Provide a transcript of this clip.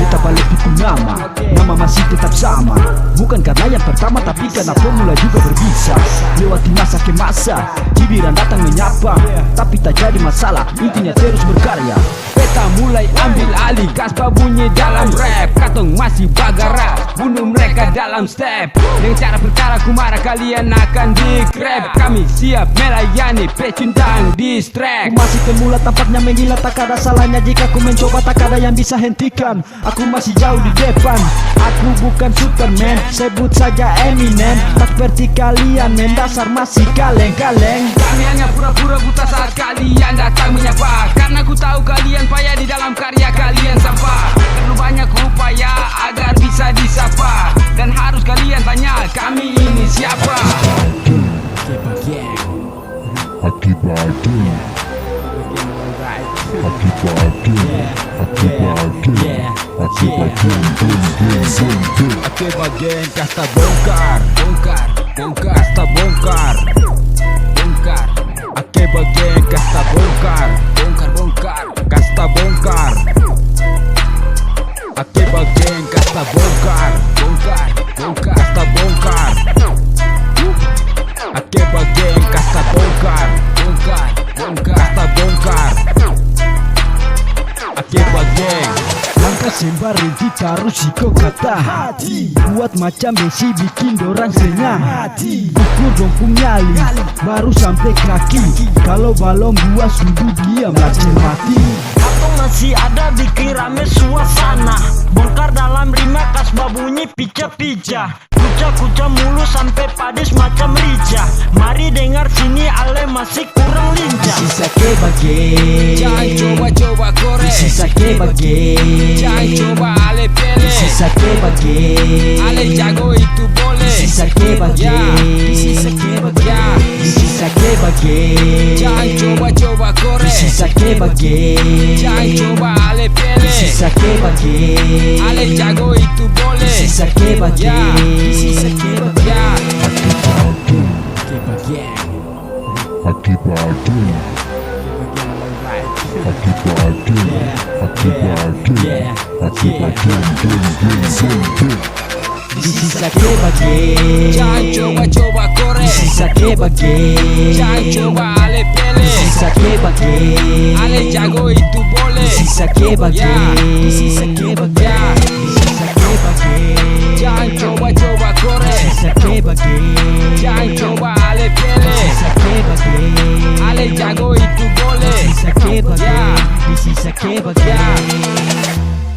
Beta balik hukum nama masih tetap sama. Bukan karena yang pertama, tapi karena formula juga berbisa. Lewati masa ke masa, cibiran datang menyapa, tapi tak jadi masalah, intinya terus berkarya. Beta mulai ambil alih, kaspa bunyi dalam rap. Katong masih bagara, bunuh mereka dalam step. Dengan cara perkara ku marah, kalian akan di-grab. Kami siap melayani pecundang diss track. Ku masih temula tampaknya menggila, tak ada salahnya jika ku mencoba, tak ada yang bisa hentikan. Aku masih jauh di depan, aku bukan Superman, sebut saja Eminem. Tak seperti kalian, mendasar masih kaleng-kaleng. Kami hanya pura-pura buta saat kalian datang menyapa, karena ku tahu kalian payah di dalam karya kalian sampah. Perlu banyak upaya agar bisa disapa, dan harus kalian tanya kami ini siapa. Bagian kasta bongkar, kasta bongkar. Bagian kasta bongkar, kasta bongkar. Bagian kasta bongkar, kasta bongkar. Bagian kasta bongkar, kasta bongkar. Bagian langkah sembarang ditaruh siko kata hati, buat macam besi bikin dorang sengah hati. Ukur dongkung nyali baru sampai kaki, kalau balon buas duduk diam langsung mati. Atau masih ada bikin rame suasana, bongkar dalam rima kasbah bunyi pica-pica. Kuca-kuca mulu sampai padis macam rica. Mari dengar sini ale masih kurang lincah. Sisa ke bagian, Jangan coba-coba korek, sisa ke bagian, jangan coba ale pele. sisa ke bagian, Ale jago itu boleh, sisa ke bagian, sisa ke bagian. sisa ke bagian, Jangan coba-coba korek, sisa ke bagian, jangan coba ale pele. sisa ke bagian, Ale jago itu boleh, sisa ke bagian, sisa ke bagian. sisa ke bagian, Jangan coba-coba korek, sisa ke bagian, jangan coba ale pele. sisa ke bagian, Ale jago itu boleh, sisa ke bagian, sisa ke bagian. sisa ke bagian, Jangan coba-coba korek, sisa ke bagian, jangan coba ale pele. sisa ke bagian, Ale jago itu boleh, sisa ke bagian, sisa ke bagian.